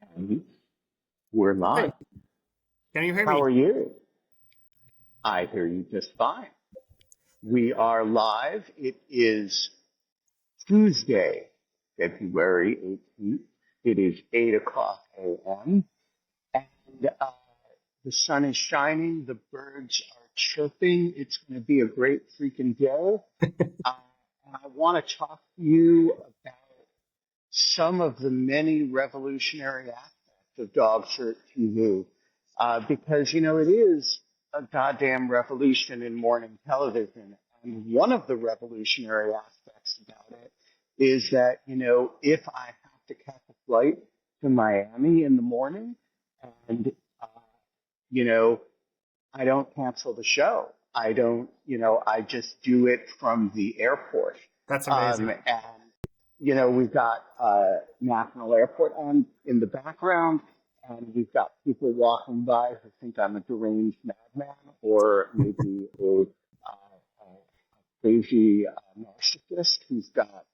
And we're live. Can you hear How me? are you? I hear you just fine. We are live. It is Tuesday, February 18th. It is 8 o'clock a.m. And the sun is shining. The birds are chirping. It's going to be a great freaking day. And I want to talk to you about some of the many revolutionary aspects of Dog Shirt TV. Because, you know, it is a goddamn revolution in morning television. And one of the revolutionary aspects about it is that, you know, if I have to catch a flight to Miami in the morning and, you know, I don't cancel the show. I don't, you know, I just do it from the airport. That's amazing. And, you know, we've got National Airport on in the background, and we've got people walking by who think I'm a deranged madman or maybe a crazy narcissist who's got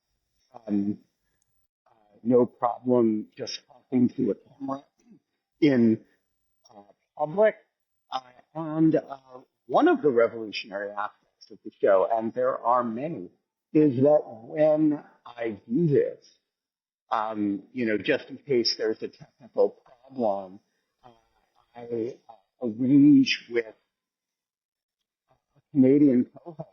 no problem just talking to a camera in public. And one of the revolutionary aspects of the show, and there are many, is that when I do this, you know, just in case there's a technical problem, I arrange with a Canadian co-host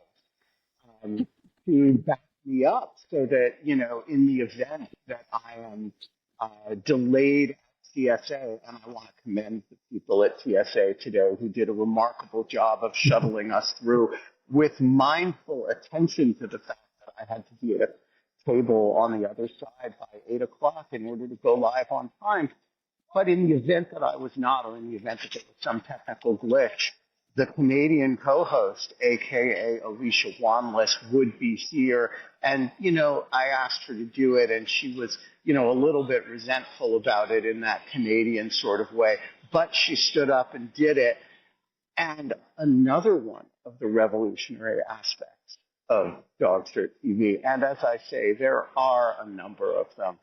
to back me up so that, you know, in the event that I am delayed at TSA, and I want to commend the people at TSA today who did a remarkable job of shuttling us through with mindful attention to the fact that I had to be at a table on the other side by 8 o'clock in order to go live on time. But in the event that I was not, or in the event that there was some technical glitch, the Canadian co-host, aka Alicia Wanless, would be here. And, you know, I asked her to do it, and she was, you know, a little bit resentful about it in that Canadian sort of way. But she stood up and did it. And another one of the revolutionary aspects of Dog Shirt TV, and as I say, there are a number of them,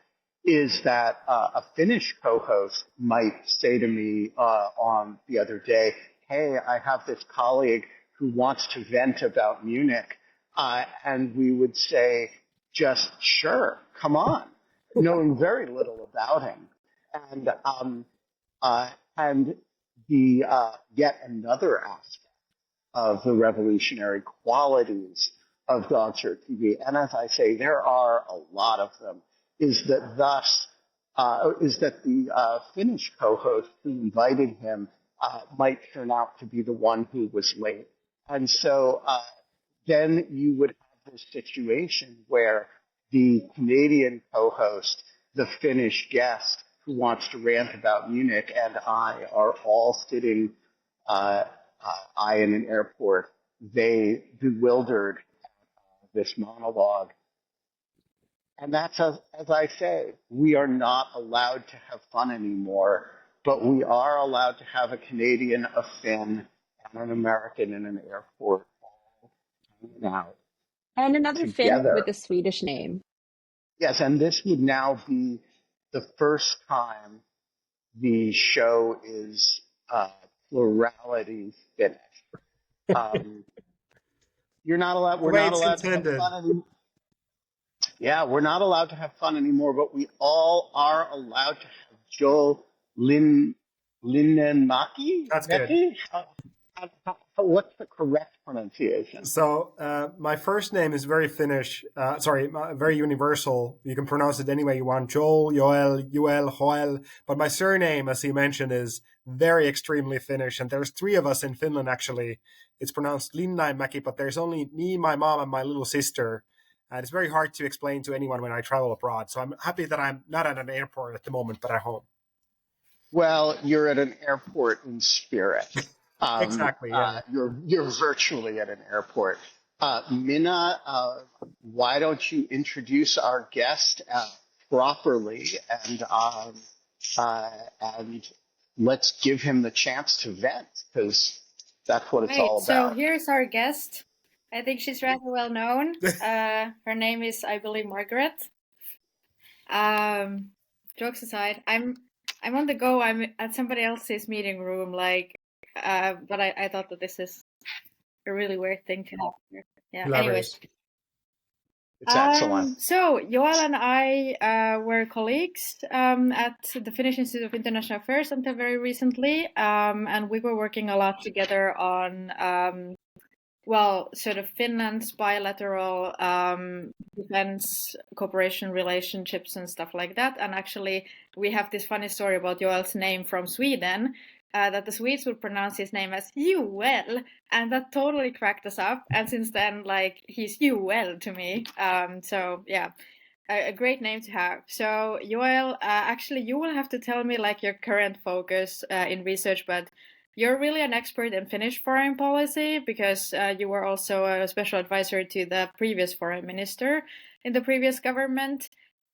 is that a Finnish co-host might say to me on the other day, hey, I have this colleague who wants to vent about Munich, and we would say, just sure, come on, knowing very little about him. And the yet another aspect of the revolutionary qualities of Dog Shirt TV, and as I say, there are a lot of them, is that the Finnish co-host who invited him might turn out to be the one who was late. And so then you would have this situation where the Canadian co-host, the Finnish guest who wants to rant about Munich, and I are all sitting, I in an airport, they bewildered at this monologue. And that's, as I say, we are not allowed to have fun anymore, but we are allowed to have a Canadian, a Finn, and an American in an airport all hanging out and another together. Finn with a Swedish name. Yes, and this would now be the first time the show is plurality Finnish. You're not allowed. We're not allowed to have fun anymore. Yeah, we're not allowed to have fun anymore, but we all are allowed to have Joel Linnainmäki. That's good. What's the correct pronunciation? So my first name is very Finnish. Very universal. You can pronounce it any way you want. Joel, Joel. But my surname, as you mentioned, is very extremely Finnish. And there's 3 of us in Finland, actually. It's pronounced Linnainmäki, but there's only me, my mom, and my little sister. And it's very hard to explain to anyone when I travel abroad. So I'm happy that I'm not at an airport at the moment, but at home. Well, you're at an airport in spirit. Exactly. Yeah. You're virtually at an airport. Minna, why don't you introduce our guest properly, and let's give him the chance to vent, because that's what it's all about. So here's our guest. I think she's rather well known. Her name is, I believe, Margaret. Jokes aside, I'm I'm on the go. I'm at somebody else's meeting room, but I thought that this is a really weird thing to have here. Yeah. Hilarious. Anyways. It's excellent. So Joel and I were colleagues at the Finnish Institute of International Affairs until very recently, and we were working a lot together on sort of Finland's bilateral defense cooperation relationships and stuff like that. And actually, we have this funny story about Joel's name from Sweden, that the Swedes would pronounce his name as Joel, and that totally cracked us up. And since then, he's Joel to me. So yeah, a great name to have. So Joel, actually, you will have to tell me your current focus in research, but you're really an expert in Finnish foreign policy because you were also a special advisor to the previous foreign minister in the previous government.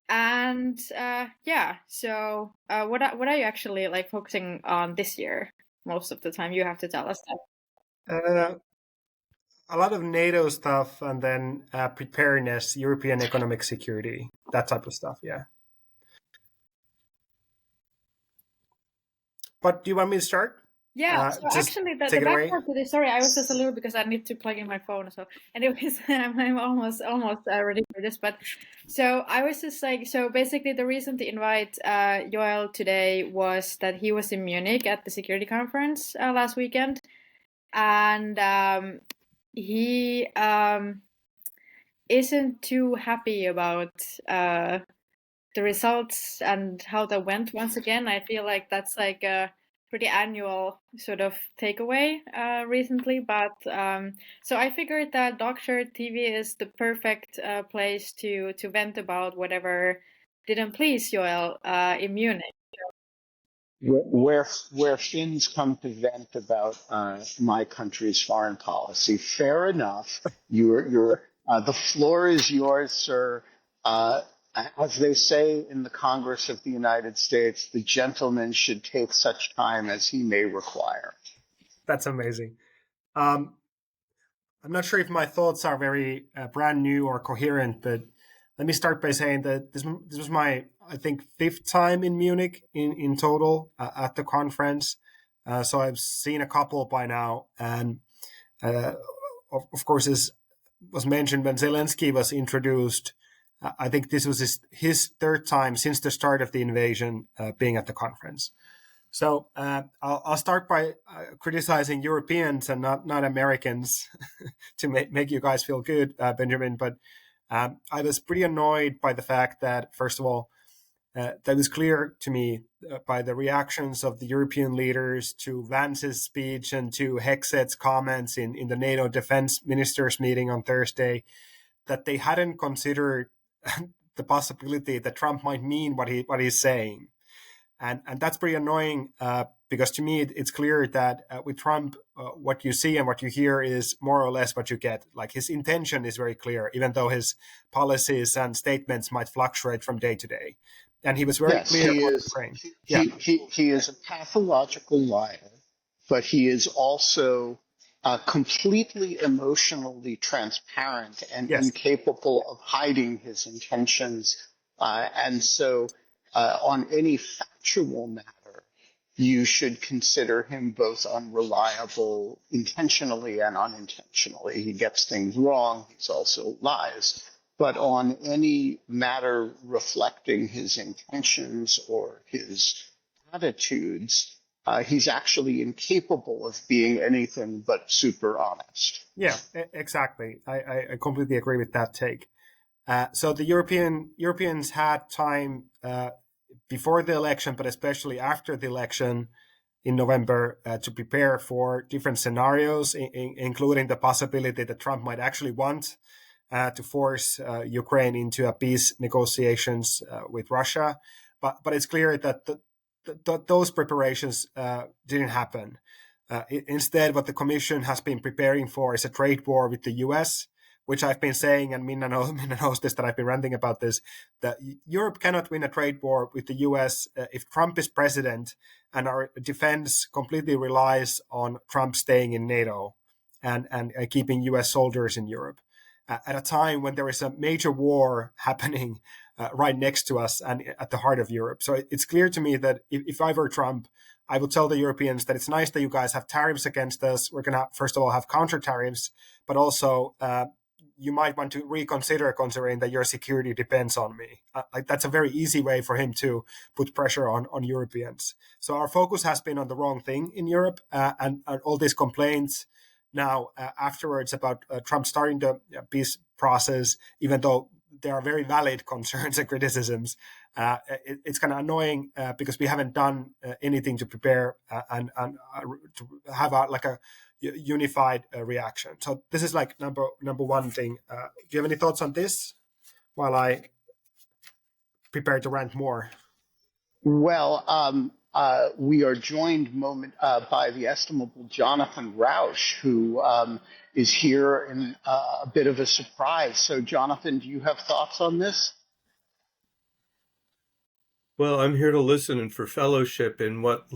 And so what are you actually focusing on this year? Most of the time, you have to tell us that. A lot of NATO stuff, and then preparedness, European economic security, that type of stuff. Yeah. But do you want me to start? Yeah, so actually the background to this, sorry, I was just a little because I need to plug in my phone. So anyways, I'm almost ready for this. But so I was just so basically the reason to invite Joel today was that he was in Munich at the security conference last weekend. And he isn't too happy about the results and how that went once again. I feel like that's a pretty annual sort of takeaway recently, but so I figured that Doctor TV is the perfect place to vent about whatever didn't please Joel in Munich. Where Finns come to vent about my country's foreign policy. Fair enough. The floor is yours, sir. As they say in the Congress of the United States, the gentleman should take such time as he may require. That's amazing. I'm not sure if my thoughts are very brand new or coherent, but let me start by saying that this was my, I think, 5th time in Munich in total at the conference. So I've seen a couple by now. And of course, as was mentioned when Zelensky was introduced, I think this was his 3rd time since the start of the invasion being at the conference. So I'll start by criticizing Europeans and not Americans to make you guys feel good, Benjamin. But I was pretty annoyed by the fact that, first of all, that was clear to me by the reactions of the European leaders to Vance's speech and to Hexet's comments in the NATO defense ministers meeting on Thursday, that they hadn't considered the possibility that Trump might mean what he's saying. And that's pretty annoying because to me, it's clear that with Trump, what you see and what you hear is more or less what you get. His intention is very clear, even though his policies and statements might fluctuate from day to day. And he was very clear about Ukraine. He is a pathological liar, but he is also completely emotionally transparent and incapable of hiding his intentions. And so on any factual matter, you should consider him both unreliable intentionally and unintentionally. He gets things wrong. He also lies. But on any matter reflecting his intentions or his attitudes, he's actually incapable of being anything but super honest. Yeah, exactly. I completely agree with that take. So the Europeans had time before the election, but especially after the election in November, to prepare for different scenarios, including the possibility that Trump might actually want to force Ukraine into a peace negotiations with Russia. But it's clear that those preparations didn't happen. Instead, what the Commission has been preparing for is a trade war with the US, which I've been saying, and Minna knows this, that I've been ranting about this, that Europe cannot win a trade war with the US if Trump is president and our defense completely relies on Trump staying in NATO and keeping US soldiers in Europe. At a time when there is a major war happening right next to us and at the heart of Europe. So it's clear to me that if I were Trump, I would tell the Europeans that it's nice that you guys have tariffs against us. We're going to, first of all, have counter tariffs, but also you might want to reconsider considering that your security depends on me. Like that's a very easy way for him to put pressure on Europeans. So our focus has been on the wrong thing in Europe, and all these complaints now afterwards about Trump starting the peace process, even though there are very valid concerns and criticisms. It's kind of annoying because we haven't done anything to prepare and to have a unified reaction. So this is like number one thing. Do you have any thoughts on this while I prepare to rant more? Well, we are joined by the estimable Jonathan Rauch, who is here in a bit of a surprise. So, Jonathan, do you have thoughts on this? Well, I'm here to listen and for fellowship in what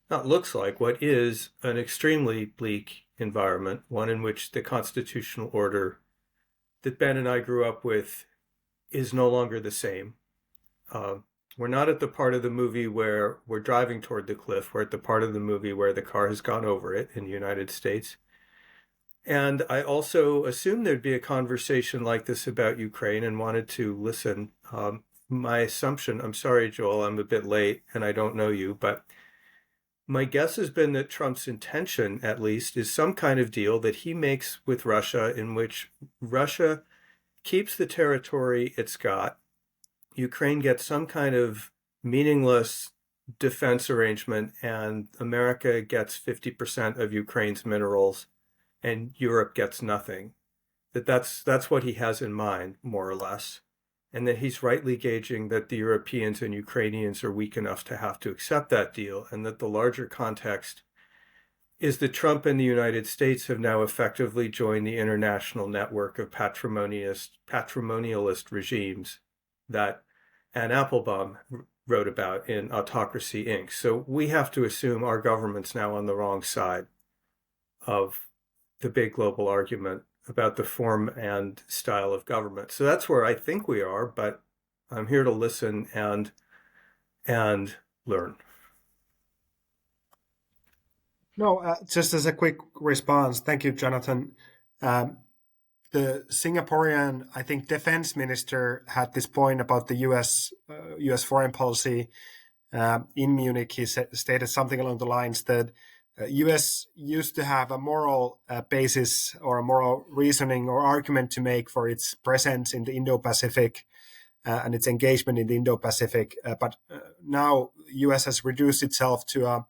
what is an extremely bleak environment, one in which the constitutional order that Ben and I grew up with is no longer the same. We're not at the part of the movie where we're driving toward the cliff. We're at the part of the movie where the car has gone over it in the United States. And I also assumed there'd be a conversation like this about Ukraine and wanted to listen. My assumption, I'm sorry, Joel, I'm a bit late and I don't know you, but my guess has been that Trump's intention, at least, is some kind of deal that he makes with Russia in which Russia keeps the territory it's got. Ukraine gets some kind of meaningless defense arrangement, and America gets 50% of Ukraine's minerals, and Europe gets nothing. That's what he has in mind, more or less. And that he's rightly gauging that the Europeans and Ukrainians are weak enough to have to accept that deal, and that the larger context is that Trump and the United States have now effectively joined the international network of patrimonialist regimes that Anne Applebaum wrote about in Autocracy, Inc. So we have to assume our government's now on the wrong side of the big global argument about the form and style of government. So that's where I think we are, but I'm here to listen and learn. No, just as a quick response, thank you, Jonathan. The Singaporean, I think, defense minister had this point about the U.S. Foreign policy in Munich. He stated something along the lines that U.S. used to have a moral basis or a moral reasoning or argument to make for its presence in the Indo-Pacific and its engagement in the Indo-Pacific, but now U.S. has reduced itself to a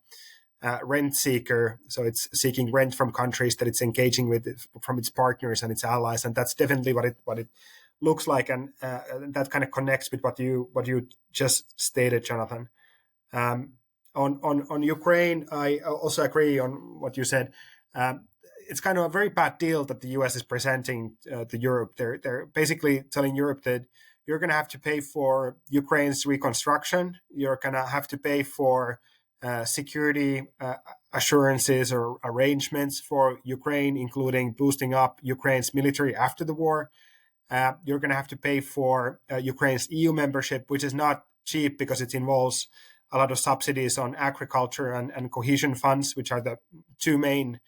rent seeker, so it's seeking rent from countries that it's engaging with from its partners and its allies, and that's definitely what it looks like, and that kind of connects with what you just stated, Jonathan. On Ukraine, I also agree on what you said. It's kind of a very bad deal that the U.S. is presenting to Europe. They're basically telling Europe that you're going to have to pay for Ukraine's reconstruction. You're going to have to pay for security assurances or arrangements for Ukraine, including boosting up Ukraine's military after the war. You're going to have to pay for Ukraine's EU membership, which is not cheap because it involves a lot of subsidies on agriculture and cohesion funds, which are the two main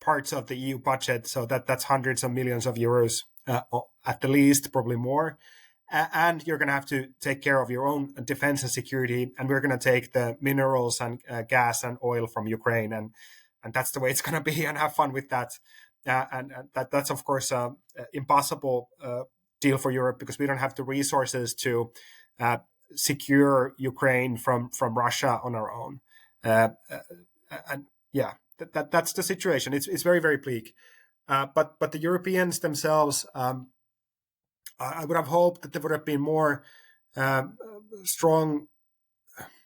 parts of the EU budget. So that's hundreds of millions of euros at the least, probably more. And you're going to have to take care of your own defense and security. And we're going to take the minerals and gas and oil from Ukraine. And that's the way it's going to be, and have fun with that. And that's, of course, impossible deal for Europe because we don't have the resources to secure Ukraine from Russia on our own. And yeah, that's the situation. It's very, very bleak. But the Europeans themselves, I would have hoped that there would have been more strong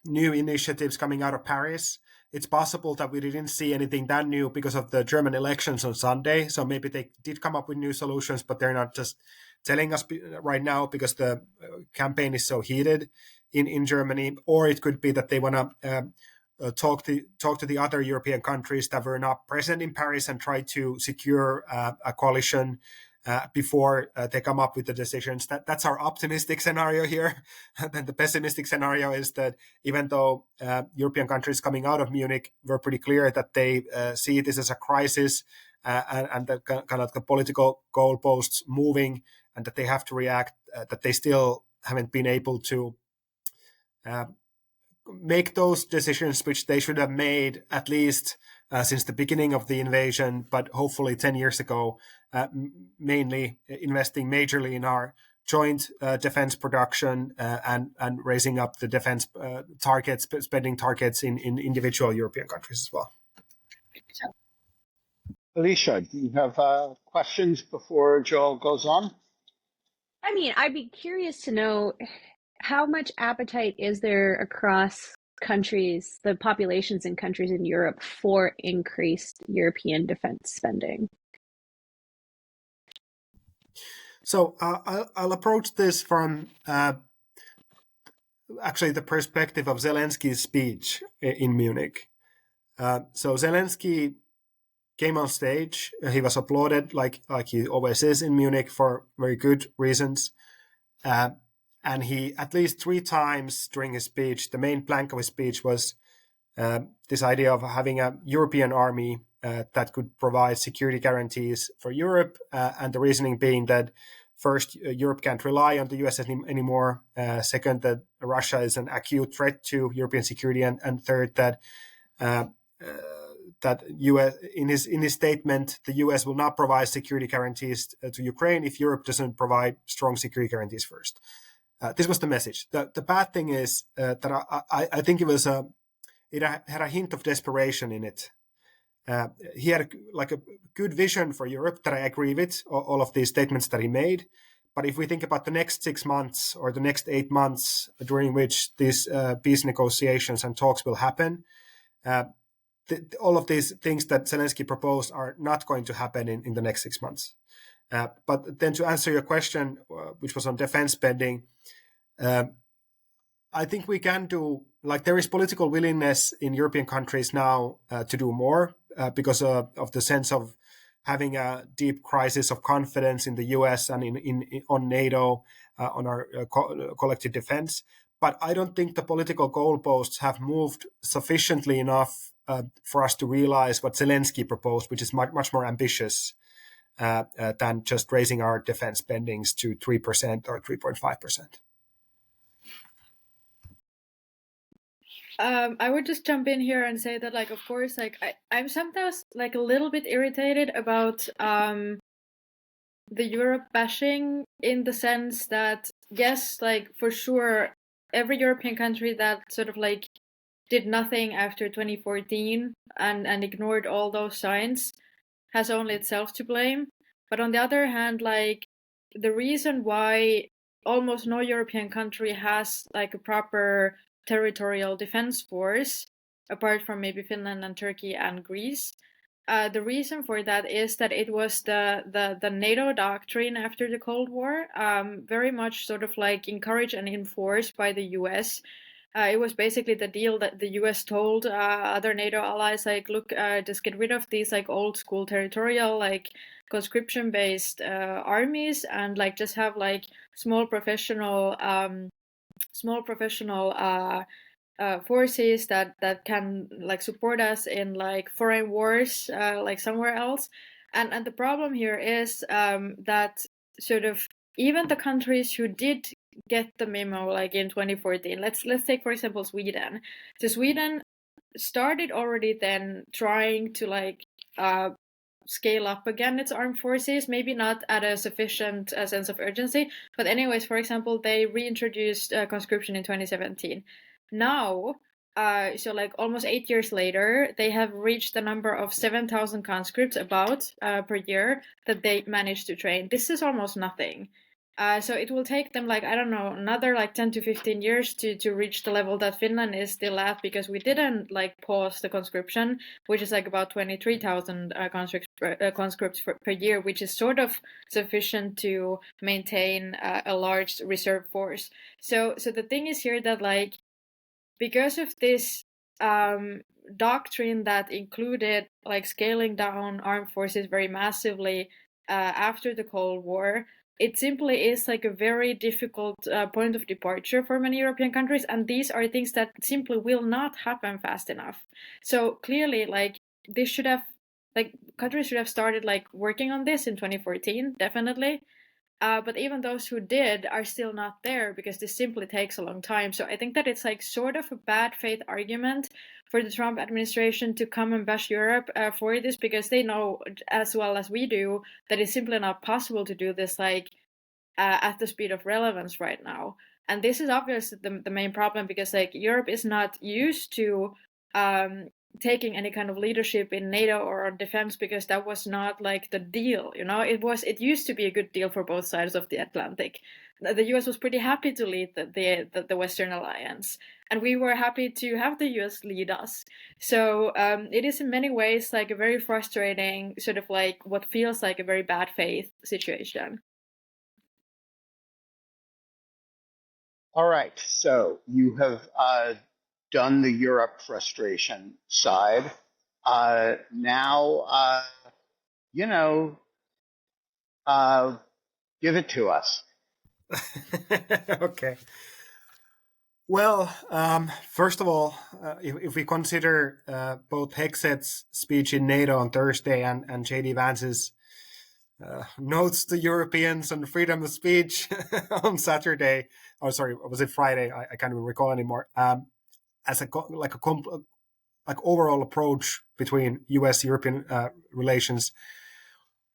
new initiatives coming out of Paris. It's possible that we didn't see anything that new because of the German elections on Sunday. So maybe they did come up with new solutions, but they're not just telling us right now because the campaign is so heated in Germany. Or it could be that they want to talk to the other European countries that were not present in Paris and try to secure a coalition before they come up with the decisions. That's our optimistic scenario here. Then the pessimistic scenario is that even though European countries coming out of Munich were pretty clear that they see this as a crisis and that kind of the political goalposts moving and that they have to react, that they still haven't been able to make those decisions which they should have made at least since the beginning of the invasion, but hopefully 10 years ago, mainly investing majorly in our joint defense production and raising up the defense targets, spending targets in individual European countries as well. Alicia, do you have questions before Joel goes on? I mean, I'd be curious to know how much appetite is there across countries, the populations in countries in Europe, for increased European defense spending? So I'll approach this from actually the perspective of Zelensky's speech in Munich. So Zelensky came on stage. He was applauded like he always is in Munich for very good reasons. And he, at least 3 times during his speech, the main plank of his speech was this idea of having a European army that could provide security guarantees for Europe. And the reasoning being that first, Europe can't rely on the US anymore. Second, that Russia is an acute threat to European security. And third, that US in his statement, the US will not provide security guarantees to Ukraine if Europe doesn't provide strong security guarantees first. This was the message. The bad thing is that I think it had a hint of desperation in it. He had a good vision for Europe that I agree with, all of these statements that he made. But if we think about the next 6 months or the next 8 months during which these peace negotiations and talks will happen, all of these things that Zelensky proposed are not going to happen in the next 6 months. But then to answer your question, which was on defense spending, I think we can do, there is political willingness in European countries now to do more because of the sense of having a deep crisis of confidence in the US and on NATO, on our collective defense. But I don't think the political goalposts have moved sufficiently enough for us to realize what Zelensky proposed, which is much more ambitious than just raising our defense spendings to 3% or 3.5%. I would just jump in here and say that, of course, I'm sometimes a little bit irritated about the Europe bashing, in the sense that, yes, for sure, every European country that sort of did nothing after 2014 and ignored all those signs has only itself to blame. But on the other hand, the reason why almost no European country has a proper territorial defense force, apart from maybe Finland and Turkey and Greece, the reason for that is that it was the NATO doctrine after the Cold War, very much sort of encouraged and enforced by the US. It was basically the deal that the US told other NATO allies, look, just get rid of these old school territorial conscription based armies and just have small professional forces that can support us in foreign wars somewhere else. And the problem here is that sort of even the countries who did get the memo in 2014, let's take for example Sweden. So Sweden started already then trying to scale up again its armed forces, maybe not at a sufficient sense of urgency, but anyways, for example, they reintroduced conscription in 2017. Now, so almost 8 years later, they have reached the number of 7,000 conscripts about per year that they managed to train. This is almost nothing. So it will take them I don't know, another 10 to 15 years to reach the level that Finland is still at, because we didn't pause the conscription, which is about 23,000 conscripts per year, which is sort of sufficient to maintain a large reserve force. So the thing is here that because of this doctrine that included scaling down armed forces very massively after the Cold War, it simply is like a very difficult point of departure for many European countries, and these are things that simply will not happen fast enough. So clearly, like, this should have, like, countries should have started like working on this in 2014, definitely. But even those who did are still not there because this simply takes a long time. So I think that it's like sort of a bad faith argument for the Trump administration to come and bash Europe for this, because they know as well as we do that it's simply not possible to do this like at the speed of relevance right now. And this is obviously the main problem, because like Europe is not used to taking any kind of leadership in NATO or on defense, because that was not like the deal, you know. It used to be a good deal for both sides of the Atlantic. The US was pretty happy to lead the Western alliance, and we were happy to have the US lead us. So it is in many ways like a very frustrating sort of like what feels like a very bad faith situation. All right, so you have done the Europe frustration side. Now, give it to us. Okay. Well, first of all, if we consider both Hegset's speech in NATO on Thursday and J.D. Vance's notes to Europeans on freedom of speech on Saturday, or sorry, was it Friday? I can't even recall anymore. As a overall approach between U.S.-European relations,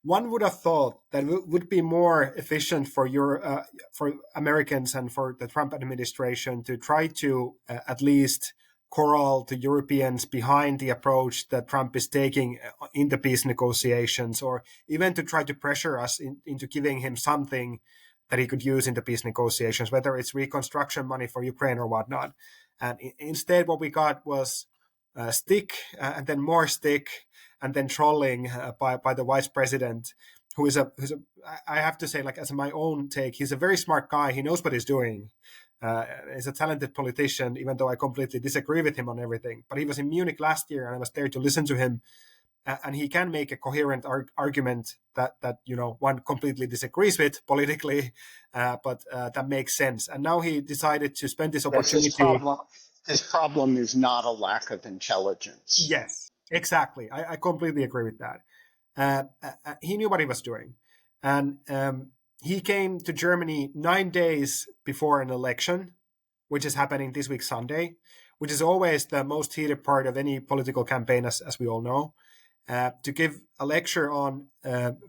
one would have thought that it would be more efficient for Americans and for the Trump administration to try to at least corral the Europeans behind the approach that Trump is taking in the peace negotiations, or even to try to pressure us into giving him something that he could use in the peace negotiations, whether it's reconstruction money for Ukraine or whatnot. And instead, what we got was stick and then more stick and then trolling by the vice president, who is I have to say, like, as my own take, he's a very smart guy. He knows what he's doing. He's a talented politician, even though I completely disagree with him on everything. But he was in Munich last year, and I was there to listen to him. And he can make a coherent argument that one completely disagrees with politically, but that makes sense. And now he decided to spend this opportunity. His problem is not a lack of intelligence. Yes, exactly. I completely agree with that. He knew what he was doing. And he came to Germany 9 days before an election, which is happening this week, Sunday, which is always the most heated part of any political campaign, as we all know. To give a lecture on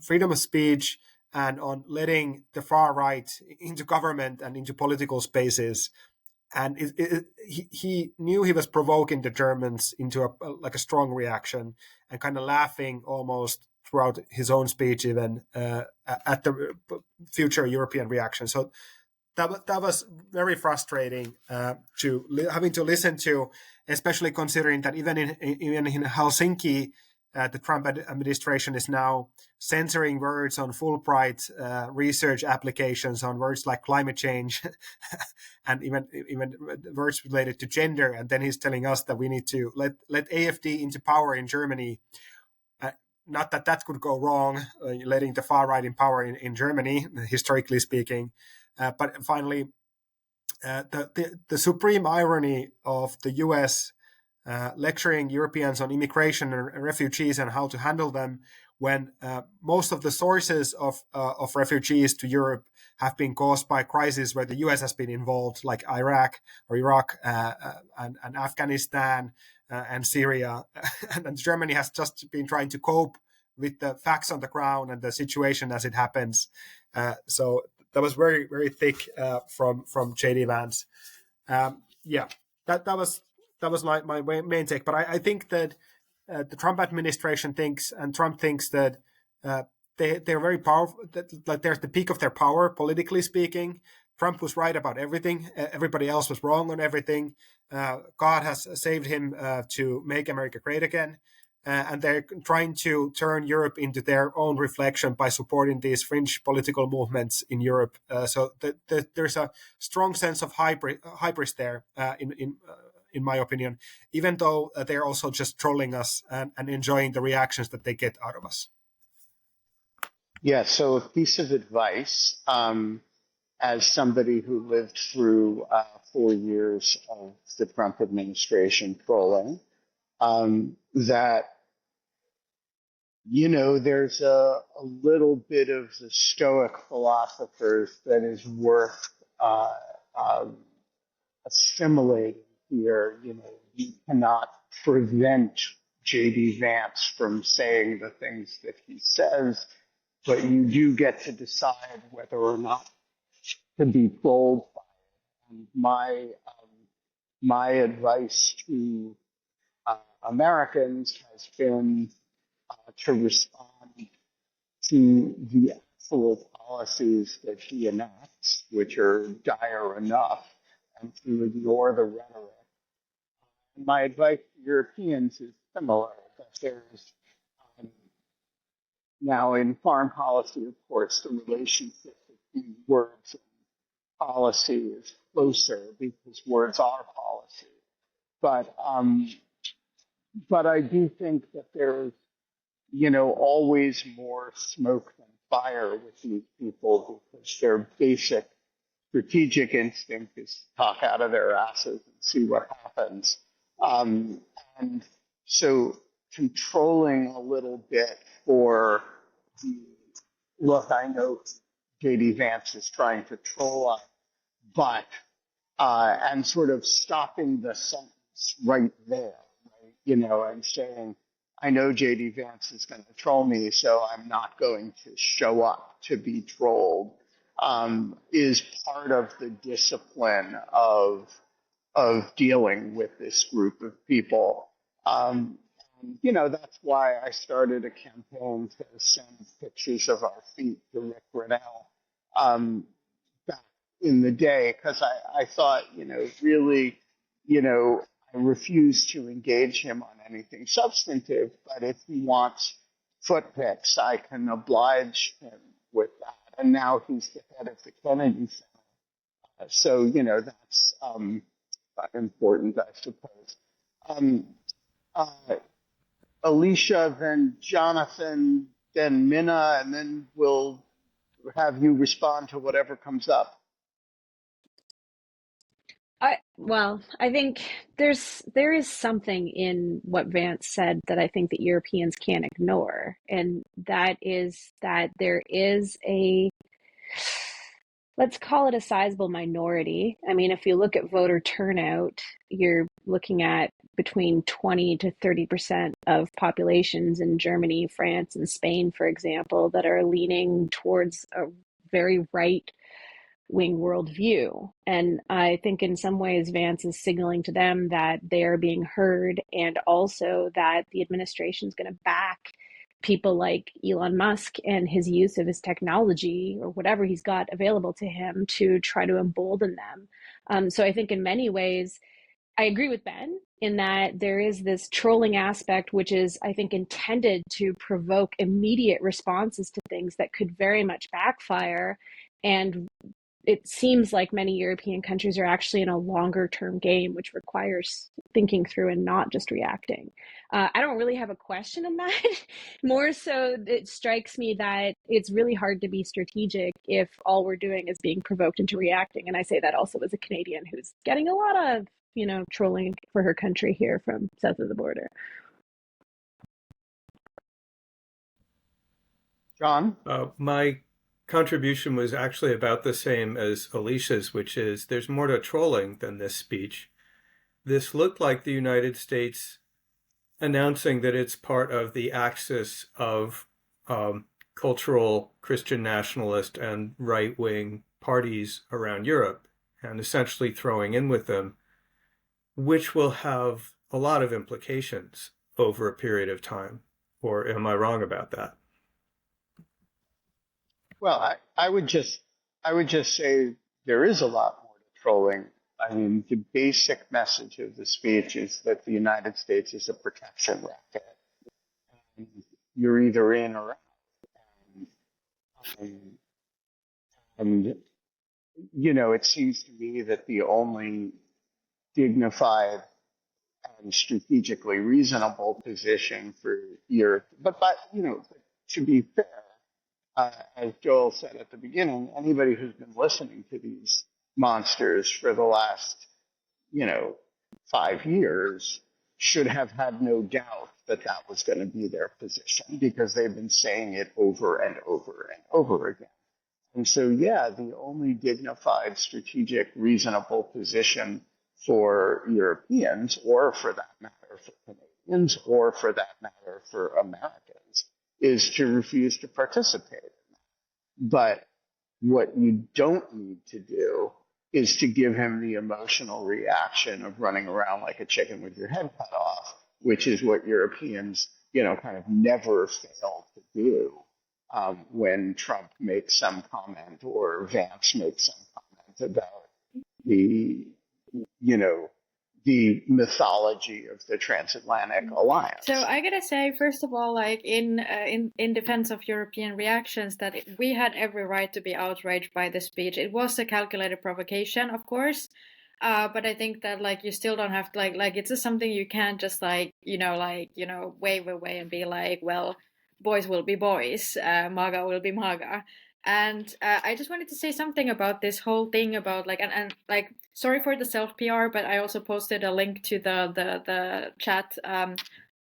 freedom of speech and on letting the far right into government and into political spaces. And he knew he was provoking the Germans into a strong reaction, and kind of laughing almost throughout his own speech, even at the future European reaction. So that was very frustrating having to listen to, especially considering that even in Helsinki, the Trump administration is now censoring words on Fulbright research applications on words like climate change and even words related to gender. And then he's telling us that we need to let AfD into power in Germany. Not that could go wrong, letting the far right in power in Germany, historically speaking. But finally, the supreme irony of the U.S. Lecturing Europeans on immigration and refugees and how to handle them, when most of the sources of refugees to Europe have been caused by crises where the U.S. has been involved, like Iraq and Afghanistan and Syria, and Germany has just been trying to cope with the facts on the ground and the situation as it happens. So that was very, very thick from J.D. Vance. That was my main take. But I think that the Trump administration thinks, and Trump thinks, that they're very powerful, that they're at the peak of their power, politically speaking. Trump was right about everything. Everybody else was wrong on everything. God has saved him to make America great again. And they're trying to turn Europe into their own reflection by supporting these fringe political movements in Europe. So there's a strong sense of hybris there in my opinion, even though they're also just trolling us and enjoying the reactions that they get out of us. Yeah, so a piece of advice, as somebody who lived through 4 years of the Trump administration trolling, that, there's a little bit of the Stoic philosophers that is worth uh, um, assimilating here. You cannot prevent J.D. Vance from saying the things that he says, but you do get to decide whether or not to be trolled by it. And my advice to Americans has been to respond to the actual policies that he enacts, which are dire enough, and to ignore the rhetoric. And my advice to Europeans is similar, that there's um, now in foreign policy, of course, the relationship between words and policy is closer because words are policy. But I do think that there's always more smoke than fire with these people because their basic strategic instinct is to talk out of their asses and see what happens. And so controlling a little bit for the look, I know JD Vance is trying to troll us, but and sort of stopping the sentence right there, right? And saying, I know JD Vance is going to troll me, so I'm not going to show up to be trolled, is part of the discipline of dealing with this group of people. That's why I started a campaign to send pictures of our feet to Rick Grinnell back in the day, because I thought, really, I refuse to engage him on anything substantive, but if he wants foot pics, I can oblige him with that. And now he's the head of the Kennedy Center. So, that's important, I suppose. Um, uh, Alicia, then Jonathan, then Minna, and then we'll have you respond to whatever comes up. I think there is something in what Vance said that I think that Europeans can't ignore, and that is that there is a, let's call it a sizable minority. I mean, if you look at voter turnout, you're looking at between 20 to 30% of populations in Germany, France, and Spain, for example, that are leaning towards a very right wing worldview. And I think in some ways, Vance is signaling to them that they are being heard, and also that the administration is going to back people like Elon Musk and his use of his technology or whatever he's got available to him to try to embolden them. So I think in many ways, I agree with Ben in that there is this trolling aspect, which is, I think, intended to provoke immediate responses to things that could very much backfire. And it seems like many European countries are actually in a longer term game, which requires thinking through and not just reacting. I don't really have a question on that. More so, it strikes me that it's really hard to be strategic if all we're doing is being provoked into reacting. And I say that also as a Canadian who's getting a lot of, trolling for her country here from south of the border. John? My contribution was actually about the same as Alicia's, which is there's more to trolling than this speech. This looked like the United States announcing that it's part of the axis of cultural Christian nationalist and right-wing parties around Europe, and essentially throwing in with them, which will have a lot of implications over a period of time. Or am I wrong about that? Well, I would just say there is a lot more to trolling. I mean, the basic message of the speech is that the United States is a protection racket. And you're either in or out. And, and it seems to me that the only dignified and strategically reasonable position for Europe, but to be fair, as Joel said at the beginning, anybody who's been listening to these monsters for the last, 5 years should have had no doubt that that was going to be their position because they've been saying it over and over and over again. And so, yeah, the only dignified, strategic, reasonable position for Europeans, or for that matter, for Canadians, or for that matter, for Americans, is to refuse to participate in that. But what you don't need to do is to give him the emotional reaction of running around like a chicken with your head cut off, which is what Europeans, kind of never fail to do when Trump makes some comment or Vance makes some comment about the, the mythology of the transatlantic alliance. So I gotta say, first of all, like in defense of European reactions, that we had every right to be outraged by the speech. It was a calculated provocation, of course, but I think that like you still don't have to like it's just something you can't just wave away and be like, well, boys will be boys, MAGA will be MAGA. And I just wanted to say something about this whole thing about like and like sorry for the self PR, but I also posted a link to the chat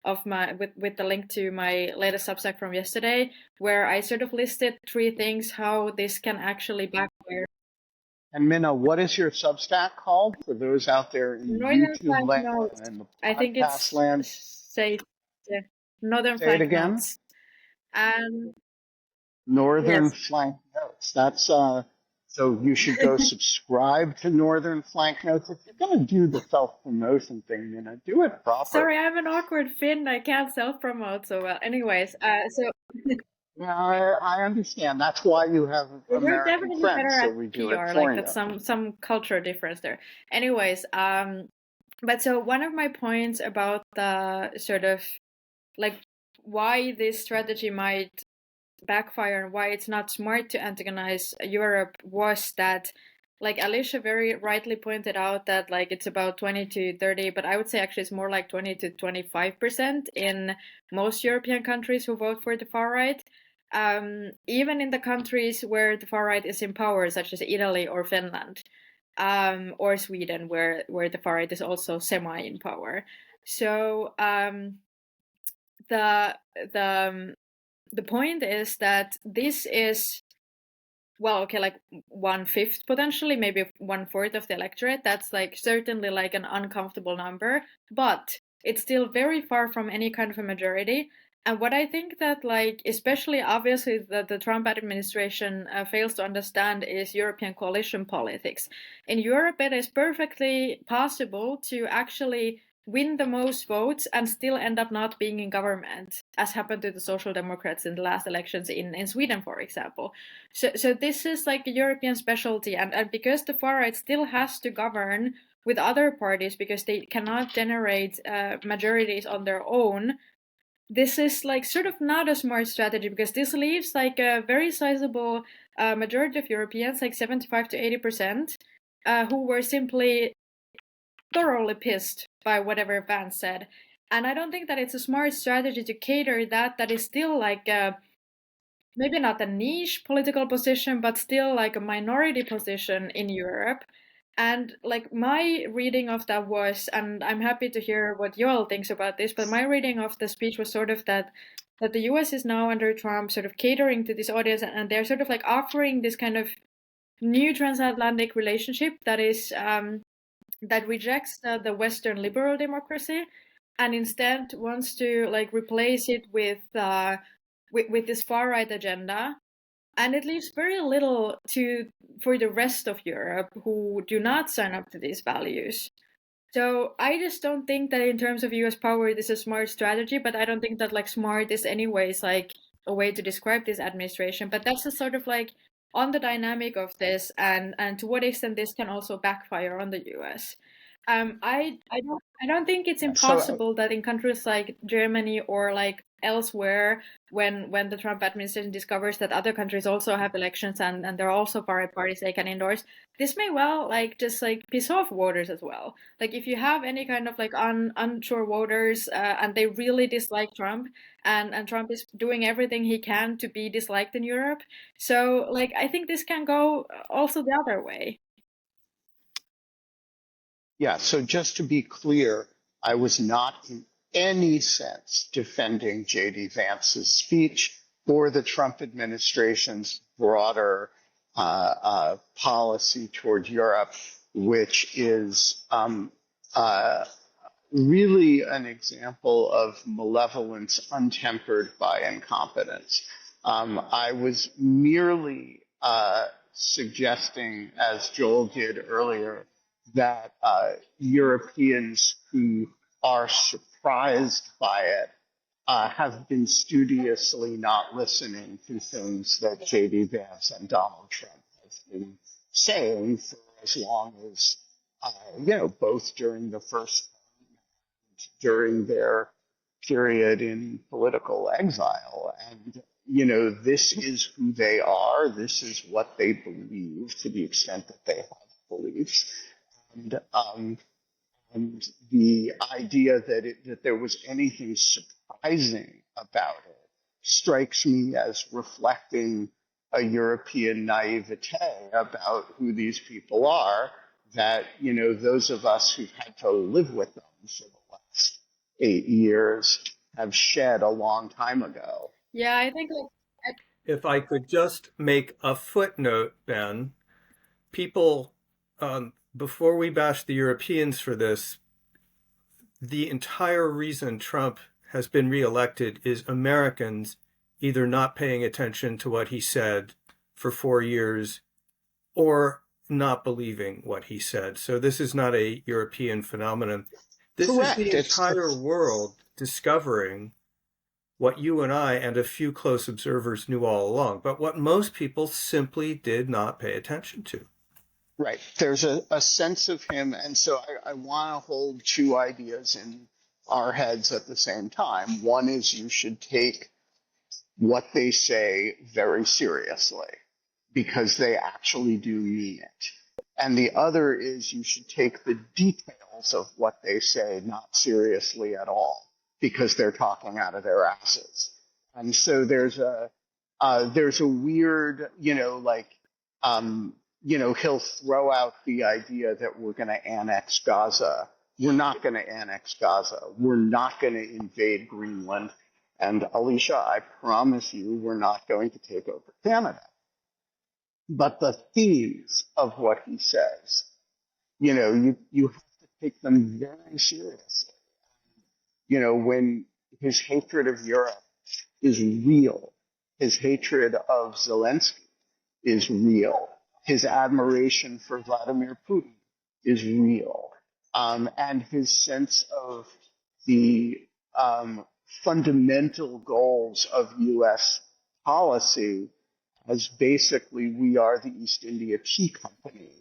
of my with the link to my latest Substack from yesterday, where I sort of listed 3 things how this can actually backfire. And Minna, what is your Substack called for those out there in Northern YouTube Flank land Notes. and the I think podcast it's land? Northern Say it Flank again. Notes. And Northern yes. Flank Notes. That's so you should go subscribe to Northern Flank Notes. If you're going to do the self-promotion thing, do it proper. Sorry, I'm an awkward Finn. I can't self-promote so well. Anyways, so Yeah, I understand. That's why you have we're American definitely friends, better so at we do it PR. for Like you. that's some culture difference there. Anyways, but so one of my points about the sort of like why this strategy might backfire and why it's not smart to antagonize Europe was that, like Alicia very rightly pointed out, that like it's about 20 to 30, but I would say actually it's more like 20 to 25% in most European countries who vote for the far right. Even in the countries where the far right is in power, such as Italy or Finland, or Sweden, where the far right is also semi in power. So the point is that this is, well, okay, like 1/5 potentially, maybe 1/4 of the electorate. That's like certainly like an uncomfortable number, but it's still very far from any kind of a majority. And what I think that, like, especially obviously that the Trump administration fails to understand is European coalition politics. In Europe, it is perfectly possible to actually win the most votes and still end up not being in government, as happened to the Social Democrats in the last elections in Sweden, for example. So this is like a European specialty, and because the far right still has to govern with other parties because they cannot generate majorities on their own, this is like sort of not a smart strategy, because this leaves like a very sizable majority of Europeans, like 75 to 80%, who were simply thoroughly pissed by whatever Vance said. And I don't think that it's a smart strategy to cater that is still like maybe not a niche political position, but still like a minority position in Europe. And like my reading of that was, and I'm happy to hear what Joel thinks about this, but my reading of the speech was sort of that the US is now under Trump sort of catering to this audience, and they're sort of like offering this kind of new transatlantic relationship that is that rejects the Western liberal democracy and instead wants to like replace it with this far right agenda, and it leaves very little for the rest of Europe who do not sign up to these values. So I just don't think that in terms of US power this is a smart strategy, but I don't think that like smart is anyways like a way to describe this administration. But that's just sort of like on the dynamic of this and to what extent this can also backfire on the US. I don't think it's impossible that in countries like Germany or like elsewhere, when the Trump administration discovers that other countries also have elections and there are also parties they can endorse, this may well like just like piss off voters as well. Like if you have any kind of like unsure voters and they really dislike Trump, and Trump is doing everything he can to be disliked in Europe. So like I think this can go also the other way. Yeah, so just to be clear, I was not in any sense defending J.D. Vance's speech or the Trump administration's broader policy toward Europe, which is really an example of malevolence untempered by incompetence. I was merely suggesting, as Joel did earlier, that Europeans who are surprised by it have been studiously not listening to things that J.D. Vance and Donald Trump have been saying for as long as, both during the first, during their period in political exile. And, this is who they are. This is what they believe to the extent that they have beliefs. And the idea that there was anything surprising about it strikes me as reflecting a European naivete about who these people are, that, those of us who've had to live with them for the last 8 years have shed a long time ago. Yeah, I think like If I could just make a footnote, Ben, people, before we bash the Europeans for this, the entire reason Trump has been reelected is Americans either not paying attention to what he said for 4 years or not believing what he said. So this is not a European phenomenon. This Correct. is the entire world discovering what you and I and a few close observers knew all along, but what most people simply did not pay attention to. Right. There's a sense of him. And so I want to hold two ideas in our heads at the same time. One is you should take what they say very seriously because they actually do mean it. And the other is you should take the details of what they say not seriously at all because they're talking out of their asses. And so there's a weird, he'll throw out the idea that we're going to annex Gaza. We're not going to annex Gaza. We're not going to invade Greenland. And Alicia, I promise you, we're not going to take over Canada. But the themes of what he says, you have to take them very seriously. When his hatred of Europe is real, his hatred of Zelensky is real, his admiration for Vladimir Putin is real, and his sense of the fundamental goals of U.S. policy as basically we are the East India Tea Company,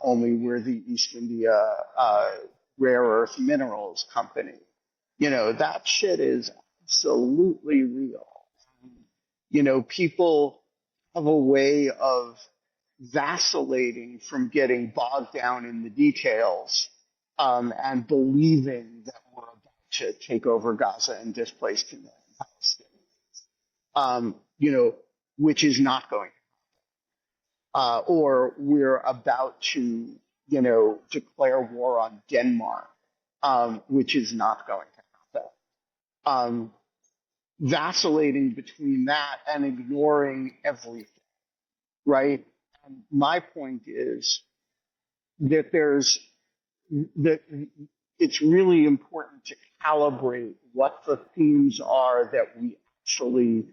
only we're the East India Rare Earth Minerals Company. That shit is absolutely real. People have a way of vacillating from getting bogged down in the details and believing that we're about to take over Gaza and displace 2 million Palestinians, which is not going to happen. Or we're about to, declare war on Denmark, which is not going to happen. Vacillating between that and ignoring everything, right? And my point is that it's really important to calibrate what the themes are that we actually,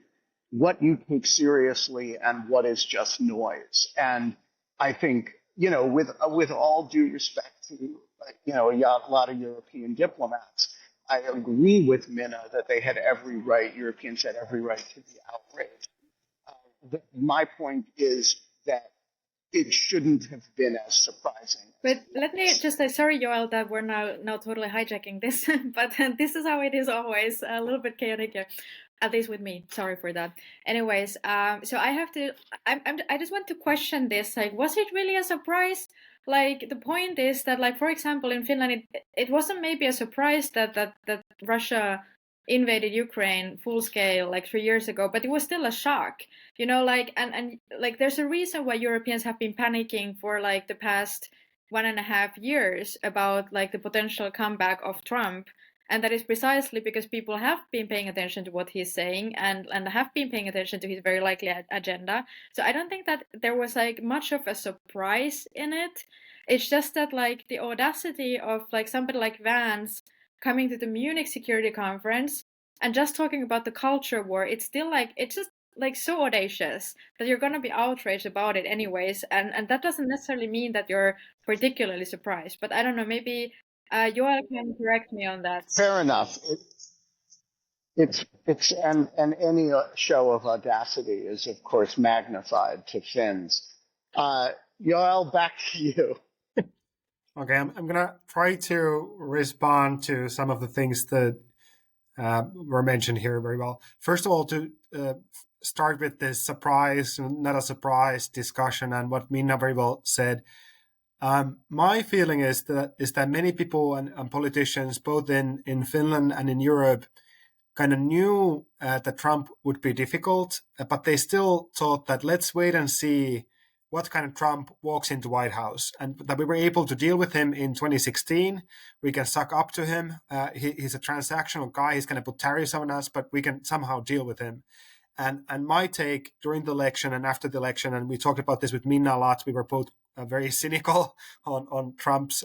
what you take seriously and what is just noise. And I think, with all due respect to, a lot of European diplomats, I agree with Minna that they had every right, Europeans had every right to be outraged. My point is that it shouldn't have been as surprising. But let me just say, sorry, Joel, that we're now totally hijacking this, but this is how it is always, a little bit chaotic here, at least with me. Sorry for that. Anyways, so I just want to question this. Like, was it really a surprise? Like, the point is that, like, for example, in Finland, it wasn't maybe a surprise that Russia invaded Ukraine full scale like 3 years ago, but it was still a shock, like, and like, there's a reason why Europeans have been panicking for like the past 1.5 years about like the potential comeback of Trump. And that is precisely because people have been paying attention to what he's saying and have been paying attention to his very likely agenda. So I don't think that there was like much of a surprise in it. It's just that like the audacity of like somebody like Vance coming to the Munich Security Conference and just talking about the culture war, it's still like, it's just like so audacious that you're going to be outraged about it anyways. And that doesn't necessarily mean that you're particularly surprised. But I don't know, maybe Joel can correct me on that. Fair enough. It's and any show of audacity is, of course, magnified to Finns. Joel, back to you. Okay, I'm going to try to respond to some of the things that were mentioned here very well. First of all, to start with this surprise, not a surprise discussion, and what Minna very well said. My feeling is that many people and politicians, both in Finland and in Europe, kind of knew that Trump would be difficult, but they still thought that let's wait and see what kind of Trump walks into White House, and that we were able to deal with him in 2016. We can suck up to him. He's a transactional guy. He's going to put tariffs on us, but we can somehow deal with him. And my take during the election and after the election, and we talked about this with Minna a lot, we were both very cynical on Trump's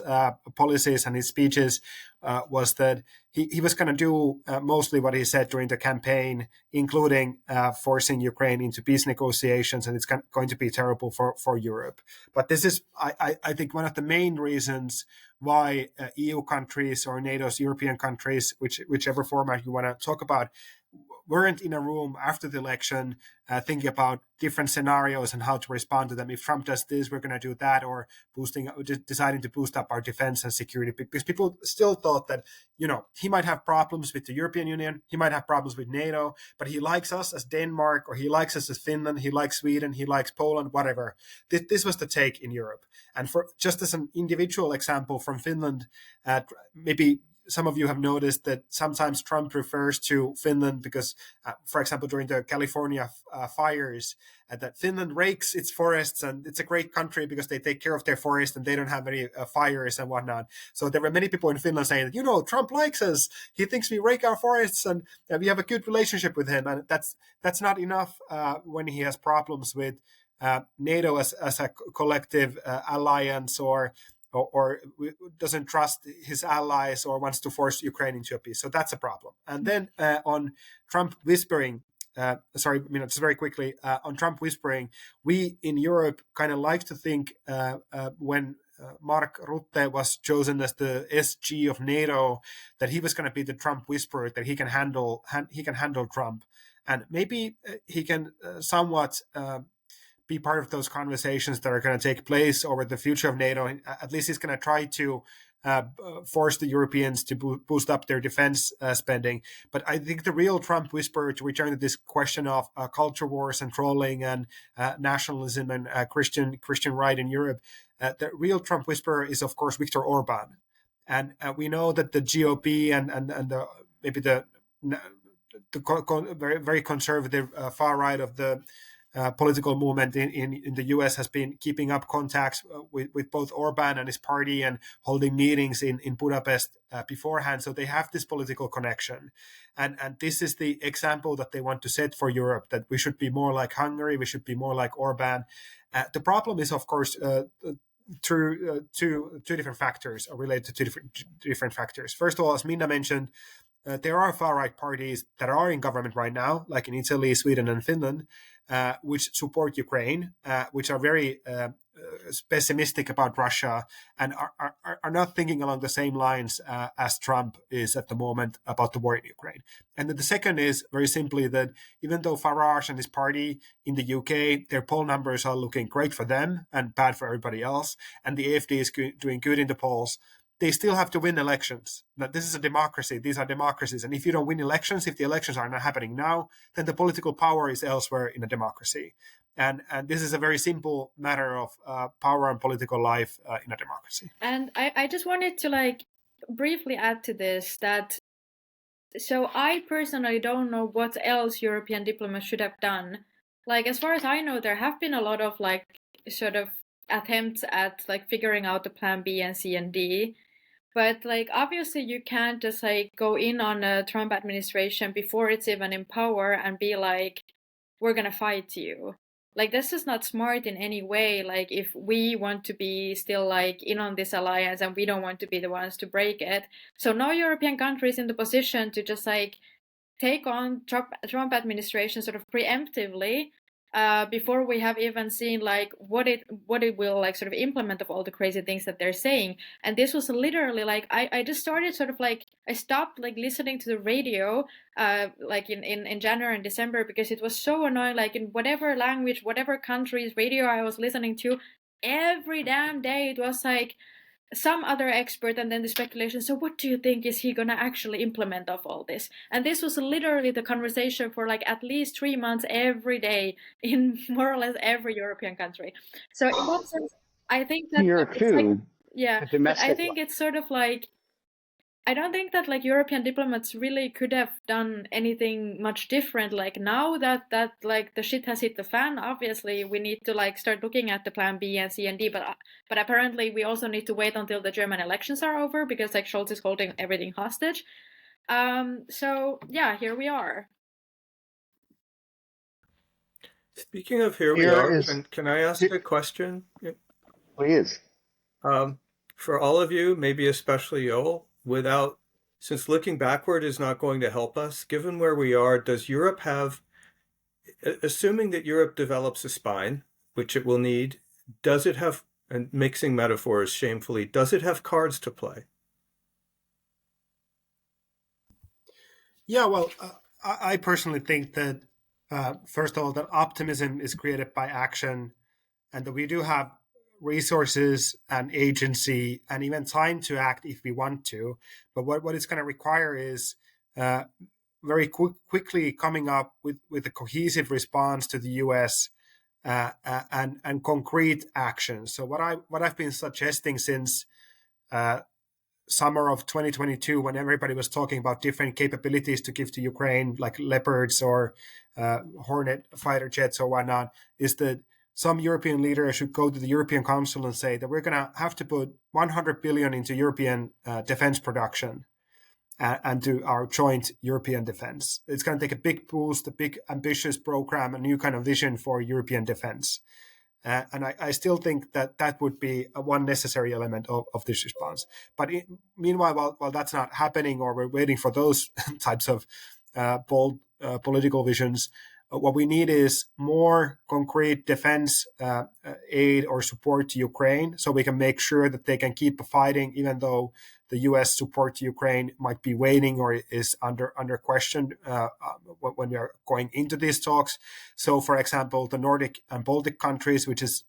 policies and his speeches, was that he was going to do mostly what he said during the campaign, including forcing Ukraine into peace negotiations, and it's going to be terrible for Europe. But this is, I think, one of the main reasons why EU countries or NATO's European countries, whichever format you want to talk about, weren't in a room after the election thinking about different scenarios and how to respond to them. If Trump does this, we're going to do that, or deciding to boost up our defense and security, because people still thought that, he might have problems with the European Union, he might have problems with NATO, but he likes us as Denmark, or he likes us as Finland, he likes Sweden, he likes Poland, whatever. This was the take in Europe. And for just as an individual example from Finland, maybe some of you have noticed that sometimes Trump refers to Finland because, for example, during the California fires, that Finland rakes its forests, and it's a great country because they take care of their forest and they don't have any fires and whatnot. So there were many people in Finland saying that, Trump likes us. He thinks we rake our forests and we have a good relationship with him. And that's not enough when he has problems with NATO as a collective alliance, or doesn't trust his allies, or wants to force Ukraine into a peace. So that's a problem. And then on Trump whispering, just very quickly, on Trump whispering, we in Europe kind of like to think when Mark Rutte was chosen as the SG of NATO, that he was going to be the Trump whisperer, that he can handle Trump. And maybe he can somewhat be part of those conversations that are going to take place over the future of NATO. At least he's going to try to force the Europeans to boost up their defense spending. But I think the real Trump whisperer, to return to this question of culture wars and trolling and nationalism and Christian right in Europe, the real Trump whisperer is, of course, Viktor Orban. And we know that the GOP and maybe the very, very conservative far right of the political movement in the US has been keeping up contacts with both Orban and his party, and holding meetings in Budapest beforehand. So they have this political connection. And this is the example that they want to set for Europe, that we should be more like Hungary, we should be more like Orban. The problem is, of course, two different factors, or related to different factors. First of all, as Minna mentioned, there are far-right parties that are in government right now, like in Italy, Sweden, and Finland, which support Ukraine, which are very pessimistic about Russia and are not thinking along the same lines as Trump is at the moment about the war in Ukraine. And then the second is very simply that even though Farage and his party in the UK, their poll numbers are looking great for them and bad for everybody else, and the AfD is doing good in the polls, they still have to win elections. Now, this is a democracy. These are democracies. And if you don't win elections, if the elections are not happening now, then the political power is elsewhere in a democracy. And this is a very simple matter of power and political life in a democracy. And I just wanted to briefly add to this that, so I personally don't know what else European diplomats should have done. As far as I know, there have been a lot of sort of attempts at figuring out the plan B and C and D. But obviously you can't just go in on a Trump administration before it's even in power and be we're gonna fight you. This is not smart in any way. If we want to be still in on this alliance and we don't want to be the ones to break it. So no European country is in the position to just take on Trump administration sort of preemptively before we have even seen what it will sort of implement of all the crazy things that they're saying. And this was literally I just started sort of I stopped listening to the radio in January and December because it was so annoying. In whatever language, whatever country's radio I was listening to, every damn day it was some other expert and then the speculation. So what do you think is he gonna actually implement of all this? And this was literally the conversation for at least 3 months every day in more or less every European country. So in that sense, I think that here too. but I think it's sort of I don't think that European diplomats really could have done anything much different. Now that the shit has hit the fan, obviously we need to start looking at the plan B and C and D. But apparently we also need to wait until the German elections are over because Scholz is holding everything hostage. So yeah, here we are. Speaking of here we are, can I ask a question? Please. For all of you, maybe especially Joel, since looking backward is not going to help us, given where we are, does Europe have, assuming that Europe develops a spine, which it will need, does it have, and mixing metaphors shamefully, does it have cards to play? Yeah, well, I personally think that, first of all, that optimism is created by action and that we do have resources and agency and even time to act if we want to. But what it's going to require is very quickly coming up with a cohesive response to the US and concrete action. So what I've been suggesting since summer of 2022, when everybody was talking about different capabilities to give to Ukraine, like Leopards or Hornet fighter jets or whatnot, is that some European leaders should go to the European Council and say that we're going to have to put 100 billion into European defense production and to our joint European defense. It's going to take a big boost, a big ambitious program, a new kind of vision for European defense. And I still think that would be one necessary element of this response. But meanwhile, while that's not happening or we're waiting for those types of bold political visions, what we need is more concrete defense aid or support to Ukraine so we can make sure that they can keep fighting even though the U.S. support to Ukraine might be waning or is under question when we are going into these talks. So, for example, the Nordic and Baltic countries, which is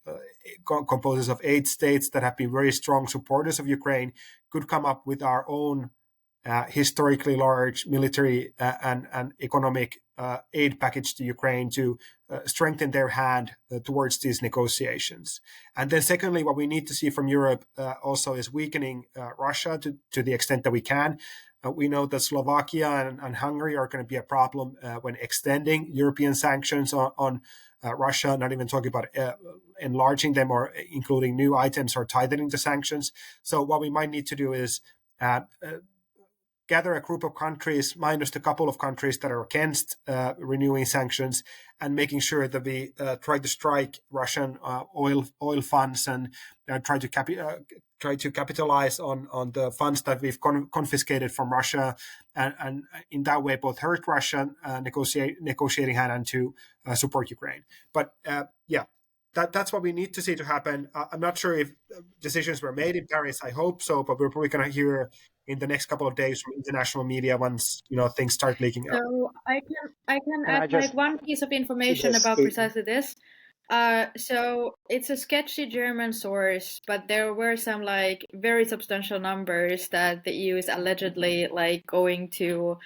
composes of 8 states that have been very strong supporters of Ukraine, could come up with our own historically large military and economic aid package to Ukraine to strengthen their hand towards these negotiations. And then secondly, what we need to see from Europe also is weakening Russia to the extent that we can. We know that Slovakia and Hungary are going to be a problem when extending European sanctions on Russia, not even talking about enlarging them or including new items or tightening the sanctions. So what we might need to do is gather a group of countries, minus the couple of countries that are against renewing sanctions, and making sure that we try to strike Russian oil funds and try to capitalize on the funds that we've confiscated from Russia, and in that way both hurt Russia negotiating hand and to support Ukraine. But that's what we need to see to happen. I'm not sure if decisions were made in Paris. I hope so, but we're probably going to hear in the next couple of days from international media once things start leaking out. So I can And I add just like one piece of information this about statement. precisely this. So it's a sketchy German source, but there were some like very substantial numbers that the EU is allegedly like going to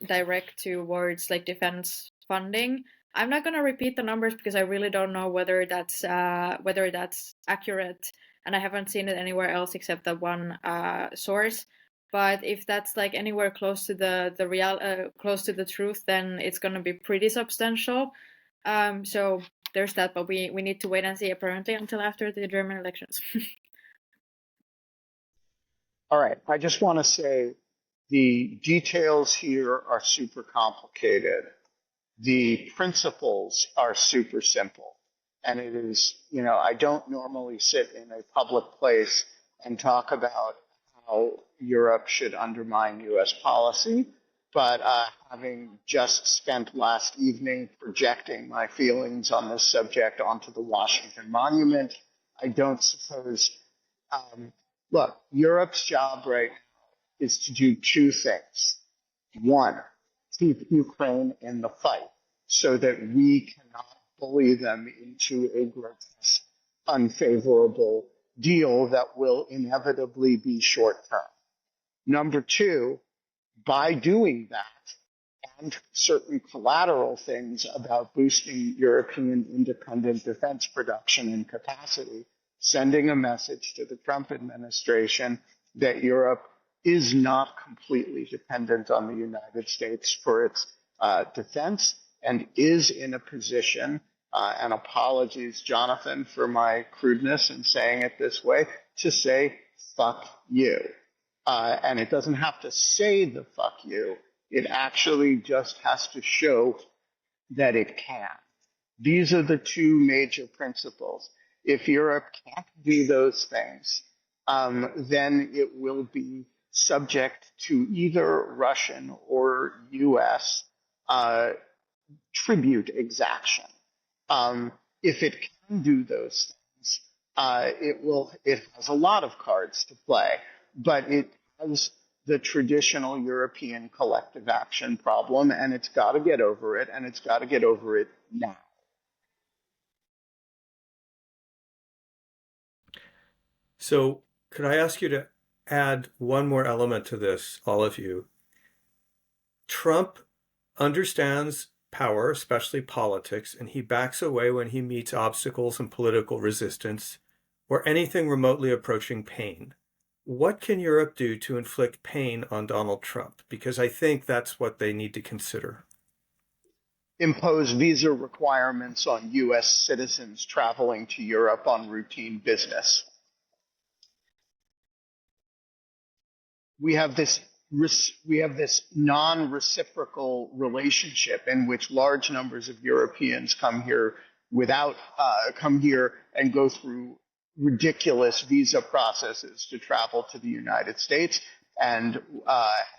direct towards like defense funding. I'm not going to repeat the numbers because I really don't know whether that's accurate, and I haven't seen it anywhere else except that one source. But if that's like anywhere close to close to the truth, then it's going to be pretty substantial. So there's that, but we need to wait and see apparently until after the German elections. All right. I just want to say the details here are super complicated. The principles are super simple. And it is, I don't normally sit in a public place and talk about how Europe should undermine U.S. policy. But having just spent last evening projecting my feelings on this subject onto the Washington Monument, I don't suppose. Look, Europe's job right now is to do two things. One, keep Ukraine in the fight so that we cannot bully them into a grotesque, unfavorable deal that will inevitably be short term. Number two, by doing that and certain collateral things about boosting European independent defense production and capacity, sending a message to the Trump administration that Europe is not completely dependent on the United States for its defense and is in a position, and apologies, Jonathan, for my crudeness in saying it this way, to say, fuck you. And it doesn't have to say the fuck you. It actually just has to show that it can. These are the two major principles. If Europe can't do those things, then it will be subject to either Russian or U.S. Tribute exaction. If it can do those things, it has a lot of cards to play, but it has the traditional European collective action problem, and it's got to get over it, and it's got to get over it now. So could I ask you to add one more element to this, all of you? Trump understands power, especially politics, and he backs away when he meets obstacles and political resistance or anything remotely approaching pain. What can Europe do to inflict pain on Donald Trump? Because I think that's what they need to consider. Impose visa requirements on U.S. citizens traveling to Europe on routine business. We have this non-reciprocal relationship in which large numbers of Europeans come here and go through ridiculous visa processes to travel to the United States. And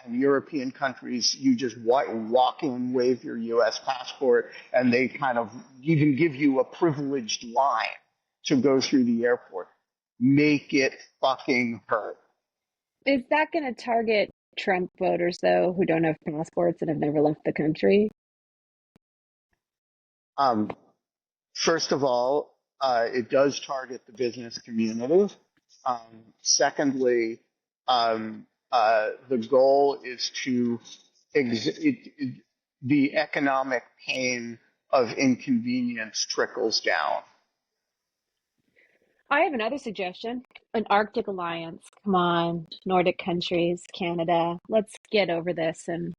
European countries, you just walk in, wave your U.S. passport, and they kind of even give you a privileged line to go through the airport. Make it fucking hurt. Is that going to target Trump voters, though, who don't have passports and have never left the country? First of all, it does target the business community. Secondly, the goal is to the economic pain of inconvenience trickles down. I have another suggestion. An Arctic alliance. Come on, Nordic countries, Canada. Let's get over this and,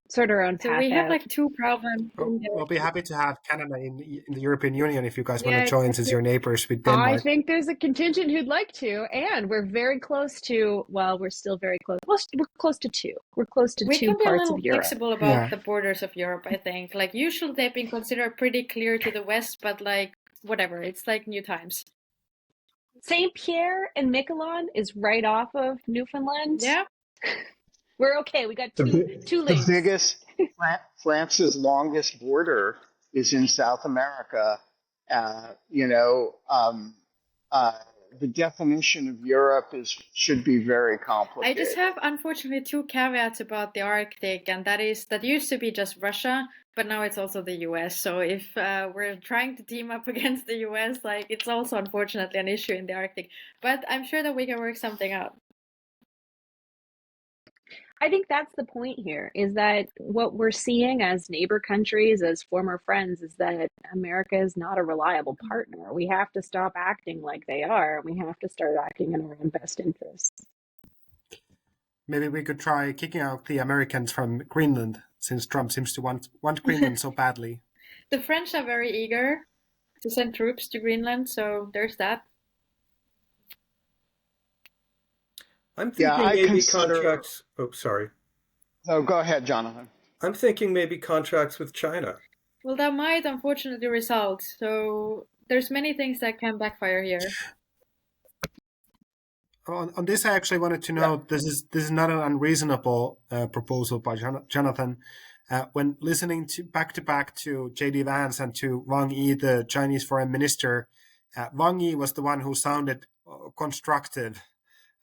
sort our own path So we have out. like two problems. We'll be happy to have Canada in the European Union if you guys want to join, since you're neighbors with Denmark. I think there's a contingent who'd like to, and we're very close to, we're still very close. We're close to two. We're close to two parts of Europe. We can be a little flexible about the borders of Europe, I think. Like, usually they've been considered pretty clear to the west, but like, whatever, it's like new times. St. Pierre and Miquelon is right off of Newfoundland. Yeah. We're okay. We got two links. The biggest, France's longest border is in South America. You know, the definition of Europe should be very complicated. I just have, unfortunately, two caveats about the Arctic, and that used to be just Russia, but now it's also the US. So if we're trying to team up against the US, like, it's also unfortunately an issue in the Arctic. But I'm sure that we can work something out. I think that's the point here, is that what we're seeing as neighbor countries, as former friends, is that America is not a reliable partner. We have to stop acting like they are. We have to start acting in our own best interests. Maybe we could try kicking out the Americans from Greenland, since Trump seems to want Greenland so badly. The French are very eager to send troops to Greenland, so there's that. I'm thinking maybe contracts. Oh, sorry. Oh, go ahead, Jonathan. I'm thinking maybe contracts with China. Well, that might unfortunately result. So there's many things that can backfire here. On this, I actually wanted to note this is not an unreasonable proposal by Jonathan. When listening to back to J.D. Vance and to Wang Yi, the Chinese foreign minister, Wang Yi was the one who sounded constructive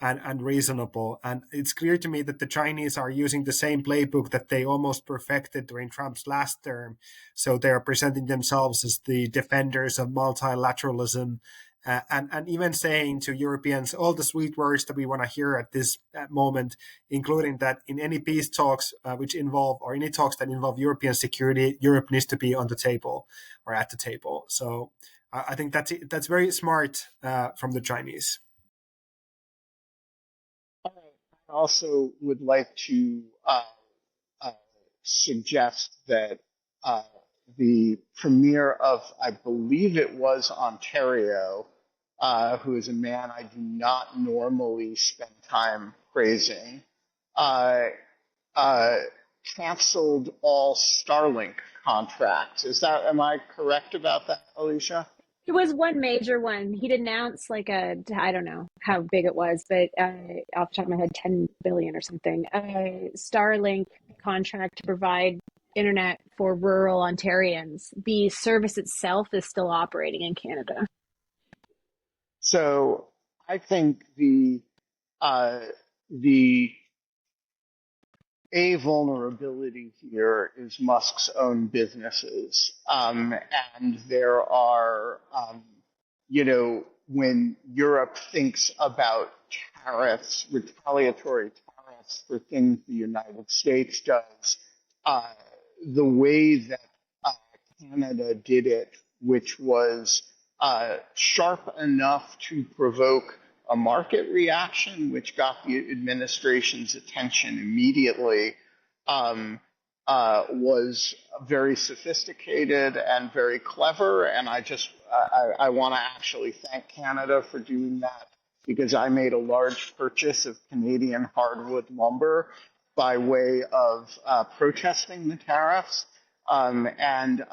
and reasonable. And it's clear to me that the Chinese are using the same playbook that they almost perfected during Trump's last term. So they are presenting themselves as the defenders of multilateralism, and even saying to Europeans all the sweet words that we want to hear at this moment, including that in any peace talks which involve, or any talks that involve European security, Europe needs to be on the table or at the table. So I think that's very smart from the Chinese. I also would like to suggest that the premier of, I believe it was Ontario, who is a man I do not normally spend time praising, canceled all Starlink contracts. Am I correct about that, Alicia? It was one major one. He'd announced I don't know how big it was, but off the top of my head, 10 billion or something. Starlink contract to provide internet for rural Ontarians. The service itself is still operating in Canada. So I think the vulnerability here is Musk's own businesses. And there are, when Europe thinks about tariffs, retaliatory tariffs for things the United States does, the way that Canada did it, which was sharp enough to provoke a market reaction, which got the administration's attention immediately, was very sophisticated and very clever. And I want to actually thank Canada for doing that, because I made a large purchase of Canadian hardwood lumber by way of protesting the tariffs. And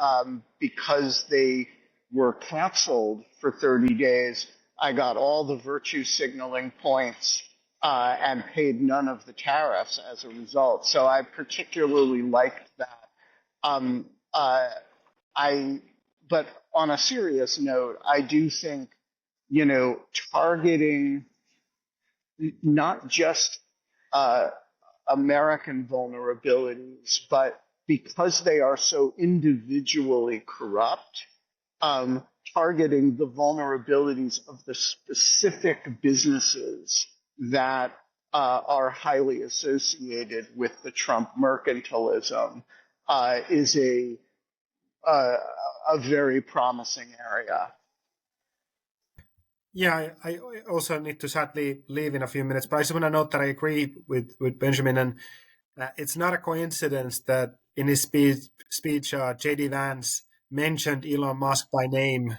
because they were canceled for 30 days, I got all the virtue signaling points and paid none of the tariffs as a result. So I particularly liked that. But on a serious note, I do think, targeting not just American vulnerabilities, but because they are so individually corrupt, targeting the vulnerabilities of the specific businesses that are highly associated with the Trump mercantilism is a very promising area. Yeah, I also need to sadly leave in a few minutes, but I just want to note that I agree with Benjamin, and it's not a coincidence that in his speech J.D. Vance mentioned Elon Musk by name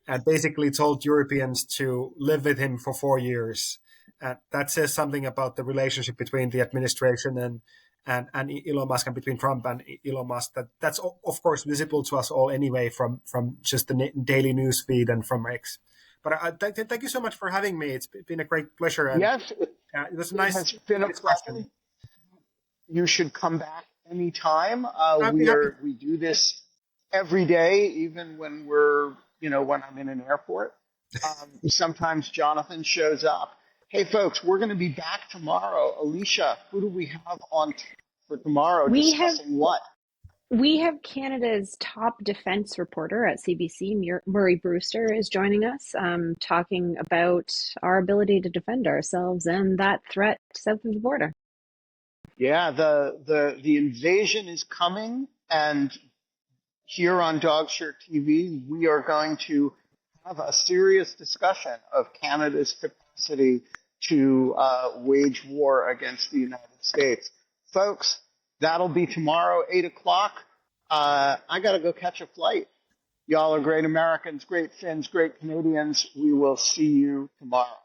and basically told Europeans to live with him for 4 years. That says something about the relationship between the administration and Elon Musk, and between Trump and Elon Musk. That's of course visible to us all anyway from just the daily news feed and from X. But thank you so much for having me. It's been a great pleasure. And, yes, it was a nice. It's been a pleasure. You should come back anytime. We do this every day, even when when I'm in an airport. Sometimes Jonathan shows up. Hey, folks, we're going to be back tomorrow. Alicia, who do we have on for tomorrow We have discussing what? we have Canada's top defense reporter at CBC, Murray Brewster, is joining us, talking about our ability to defend ourselves and that threat south of the border. Yeah, the invasion is coming, and here on Dogshirt TV, we are going to have a serious discussion of Canada's capacity to wage war against the United States. Folks, that'll be tomorrow, 8 o'clock. I got to go catch a flight. Y'all are great Americans, great Finns, great Canadians. We will see you tomorrow.